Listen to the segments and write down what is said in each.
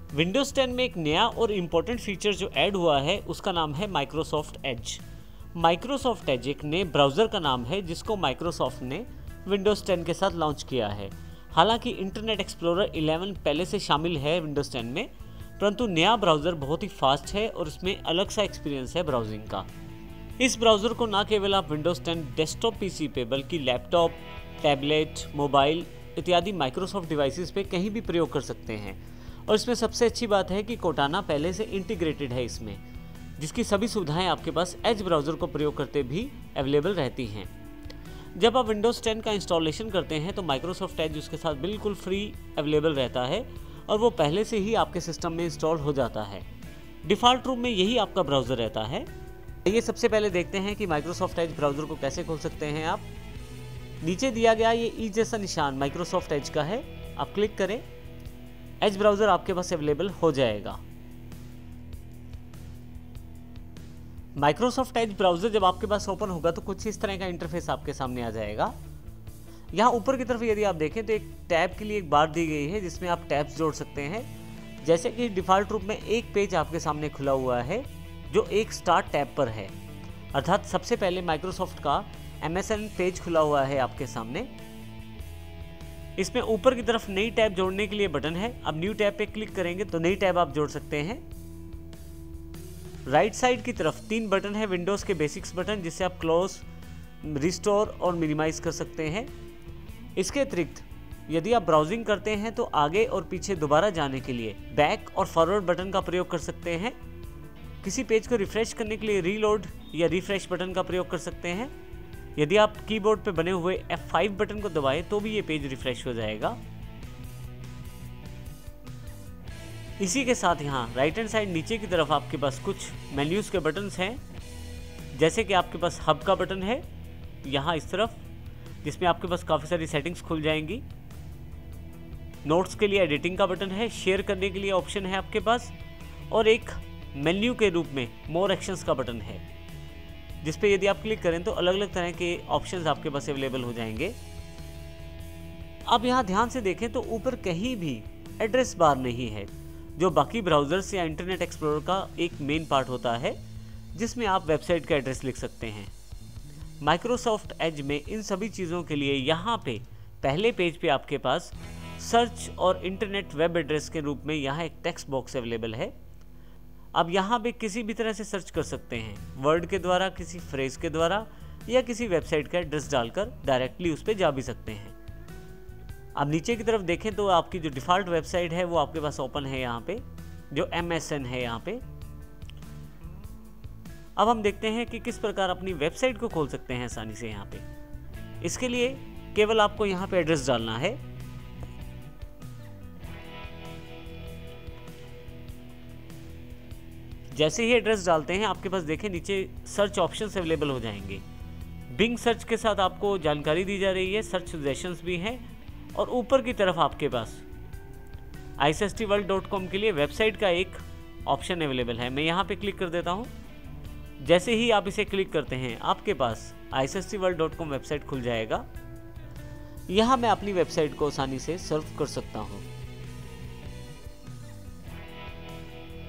Windows 10 में एक नया और इम्पोर्टेंट फीचर जो ऐड हुआ है उसका नाम है माइक्रोसॉफ्ट एज। माइक्रोसॉफ्ट एज एक नए ब्राउज़र का नाम है जिसको माइक्रोसॉफ्ट ने विंडोज़ 10 के साथ लॉन्च किया है। हालांकि इंटरनेट एक्सप्लोरर 11 पहले से शामिल है विंडोज़ 10 में, परंतु नया ब्राउज़र बहुत ही फास्ट है और इसमें अलग सा एक्सपीरियंस है ब्राउजिंग का। इस ब्राउज़र को ना केवल आप विंडोज़ 10 डेस्कटॉप पीसी पे बल्कि लैपटॉप, टैबलेट, मोबाइल इत्यादि माइक्रोसॉफ्ट डिवाइसेस पे कहीं भी प्रयोग कर सकते हैं। और इसमें सबसे अच्छी बात है कि कोर्टाना पहले से इंटीग्रेटेड है इसमें, जिसकी सभी सुविधाएं आपके पास एज ब्राउज़र को प्रयोग करते भी अवेलेबल रहती हैं। जब आप विंडोज़ 10 का इंस्टॉलेशन करते हैं तो माइक्रोसॉफ्ट एज उसके साथ बिल्कुल फ्री अवेलेबल रहता है और वो पहले से ही आपके सिस्टम में इंस्टॉल हो जाता है। डिफ़ॉल्ट रूप में यही आपका ब्राउज़र रहता है। ये सबसे पहले देखते हैं कि माइक्रोसॉफ्ट एज ब्राउज़र को कैसे खोल सकते हैं आप। नीचे दिया गया ये ई जैसा निशान माइक्रोसॉफ्ट एज का है, आप क्लिक करें, एज ब्राउज़र आपके पास अवेलेबल हो जाएगा। माइक्रोसॉफ्ट एज ब्राउज़र जब आपके पास ओपन होगा तो कुछ इस तरह का इंटरफेस आपके सामने आ जाएगा। यहाँ ऊपर की तरफ यदि आप देखें तो एक टैब के लिए एक बार दी गई है जिसमें आप टैब्स जोड़ सकते हैं। जैसे कि डिफ़ॉल्ट रूप में एक पेज आपके सामने खुला हुआ है जो एक स्टार्ट टैब पर है, अर्थात सबसे पहले माइक्रोसॉफ्ट का MSN पेज खुला हुआ है आपके सामने। इसमें ऊपर की तरफ नई टैब जोड़ने के लिए बटन है। अब न्यू टैब पे क्लिक करेंगे तो नई टैब आप जोड़ सकते हैं। राइट साइड की तरफ 3 बटन है विंडोज़ के बेसिक्स बटन, जिससे आप क्लोज, रिस्टोर और मिनिमाइज कर सकते हैं। इसके अतिरिक्त यदि आप ब्राउजिंग करते हैं तो आगे और पीछे दोबारा जाने के लिए बैक और फॉरवर्ड बटन का प्रयोग कर सकते हैं। किसी पेज को रिफ्रेश करने के लिए रीलोड या रिफ्रेश बटन का प्रयोग कर सकते हैं। यदि आप कीबोर्ड पे बने हुए F5 बटन को दबाएं तो भी ये पेज रिफ्रेश हो जाएगा। इसी के साथ यहाँ राइट हैंड साइड नीचे की तरफ आपके पास कुछ मेन्यूज़ के बटन्स हैं, जैसे कि आपके पास हब का बटन है यहाँ इस तरफ, जिसमें आपके पास काफ़ी सारी सेटिंग्स खुल जाएंगी। नोट्स के लिए एडिटिंग का बटन है, शेयर करने के लिए ऑप्शन है आपके पास, और एक मेन्यू के रूप में मोर एक्शंस का बटन है, जिस पे यदि आप क्लिक करें तो अलग अलग तरह के ऑप्शंस आपके पास अवेलेबल हो जाएंगे। अब यहाँ ध्यान से देखें तो ऊपर कहीं भी एड्रेस बार नहीं है, जो बाकी ब्राउज़र्स या इंटरनेट एक्सप्लोरर का एक मेन पार्ट होता है, जिसमें आप वेबसाइट का एड्रेस लिख सकते हैं। माइक्रोसॉफ्ट एज में इन सभी चीज़ों के लिए यहाँ पे पहले पेज पे आपके पास सर्च और इंटरनेट वेब एड्रेस के रूप में यहाँ एक टेक्स्ट बॉक्स अवेलेबल है। अब यहाँ पे किसी भी तरह से सर्च कर सकते हैं, वर्ड के द्वारा, किसी फ्रेज के द्वारा, या किसी वेबसाइट का एड्रेस डालकर डायरेक्टली उस पर जा भी सकते हैं। अब नीचे की तरफ देखें तो आपकी जो डिफ़ॉल्ट वेबसाइट है वो आपके पास ओपन है यहाँ पे, जो MSN है यहाँ पे। अब हम देखते हैं कि किस प्रकार अपनी वेबसाइट को खोल सकते हैं आसानी से यहाँ पे। इसके लिए केवल आपको यहाँ पे एड्रेस डालना है। जैसे ही एड्रेस डालते हैं आपके पास देखें नीचे सर्च ऑप्शंस अवेलेबल हो जाएंगे। बिंग सर्च के साथ आपको जानकारी दी जा रही है, सर्च सजेशंस भी हैं, और ऊपर की तरफ आपके पास icstworld.com के लिए वेबसाइट का एक ऑप्शन अवेलेबल है। मैं यहाँ पे क्लिक कर देता हूँ। जैसे ही आप इसे क्लिक करते हैं आपके पास icstworld.com वेबसाइट खुल जाएगा। यहाँ मैं अपनी वेबसाइट को आसानी से सर्फ कर सकता हूँ।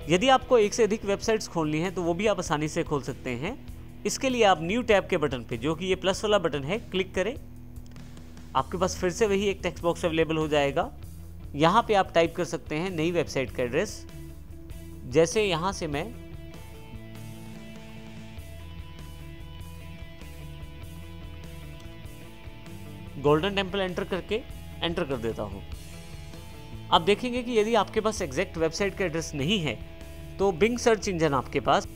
यदि आपको एक से अधिक वेबसाइट्स खोलनी है तो वो भी आप आसानी से खोल सकते हैं। इसके लिए आप न्यू टैब के बटन पे, जो कि ये प्लस वाला बटन है, क्लिक करें। आपके पास फिर से वही एक टेक्स्ट बॉक्स अवेलेबल हो जाएगा। यहाँ पे आप टाइप कर सकते हैं नई वेबसाइट का एड्रेस। जैसे यहाँ से मैं गोल्डन टेम्पल एंटर कर देता हूँ। आप देखेंगे कि यदि आपके पास एग्जैक्ट वेबसाइट का एड्रेस नहीं है तो बिंग सर्च इंजन आपके पास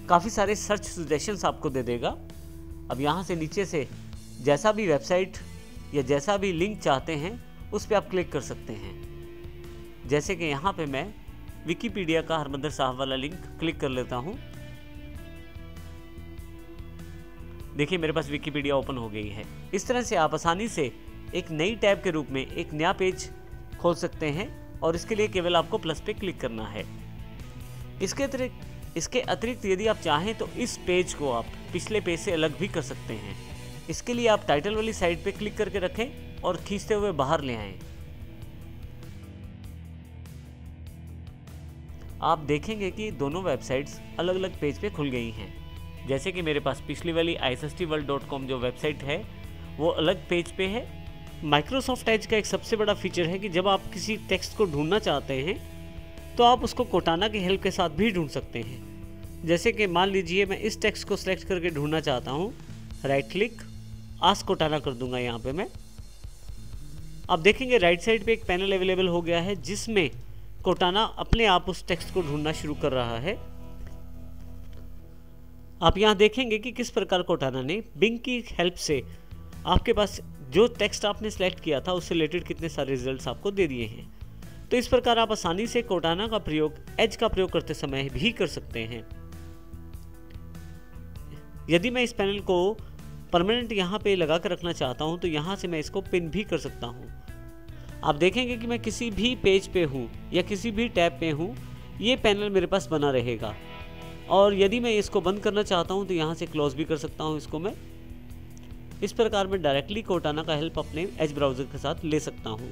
काफ़ी सारे सर्च सजेशंस आपको दे देगा। अब यहाँ से नीचे से जैसा भी वेबसाइट या जैसा भी लिंक चाहते हैं उस पर आप क्लिक कर सकते हैं। जैसे कि यहाँ पे मैं विकिपीडिया का हरमंदर साहब वाला लिंक क्लिक कर लेता हूँ। देखिए मेरे पास विकिपीडिया ओपन हो गई है। इस तरह से आप आसानी से एक नई टैब के रूप में एक नया पेज खोल सकते हैं, और इसके लिए केवल आपको प्लस पे क्लिक करना है। इसके अतिरिक्त यदि आप चाहें तो इस पेज को आप पिछले पेज से अलग भी कर सकते हैं। इसके लिए आप टाइटल वाली साइड पे क्लिक करके रखें और खींचते हुए बाहर ले आएं। आप देखेंगे कि दोनों वेबसाइट्स अलग अलग पेज पे खुल गई हैं। जैसे कि मेरे पास पिछली वाली issworld.com जो वेबसाइट है वो अलग पेज पे है। माइक्रोसॉफ्ट एज का एक सबसे बड़ा फीचर है कि जब आप किसी टेक्स्ट को ढूंढना चाहते हैं तो आप उसको कोटाना की हेल्प के साथ भी ढूंढ सकते हैं। जैसे कि मान लीजिए मैं इस टेक्स्ट को सिलेक्ट करके ढूंढना चाहता हूँ, राइट क्लिक आस्क कोटाना कर दूंगा यहाँ पे मैं। आप देखेंगे राइट साइड पे एक पैनल अवेलेबल हो गया है जिसमें कोटाना अपने आप उस टेक्स्ट को ढूंढना शुरू कर रहा है। आप यहाँ देखेंगे कि किस प्रकार कोटाना ने बिंग की हेल्प से आपके पास जो टेक्स्ट आपने सेलेक्ट किया था उससे रिलेटेड कितने सारे रिजल्ट्स आपको दे दिए हैं। तो इस प्रकार आप आसानी से कोटाना का प्रयोग एज का प्रयोग करते समय भी कर सकते हैं। यदि मैं इस पैनल को परमानेंट यहाँ पे लगा कर रखना चाहता हूँ तो यहाँ से मैं इसको पिन भी कर सकता हूँ। आप देखेंगे कि मैं किसी भी पेज पे हूँ या किसी भी टैब पे हूँ, ये पैनल मेरे पास बना रहेगा। और यदि मैं इसको बंद करना चाहता हूँ तो यहाँ से क्लोज भी कर सकता हूँ इसको मैं। इस प्रकार मैं डायरेक्टली कोटाना का हेल्प अपने एज ब्राउज़र के साथ ले सकता हूँ।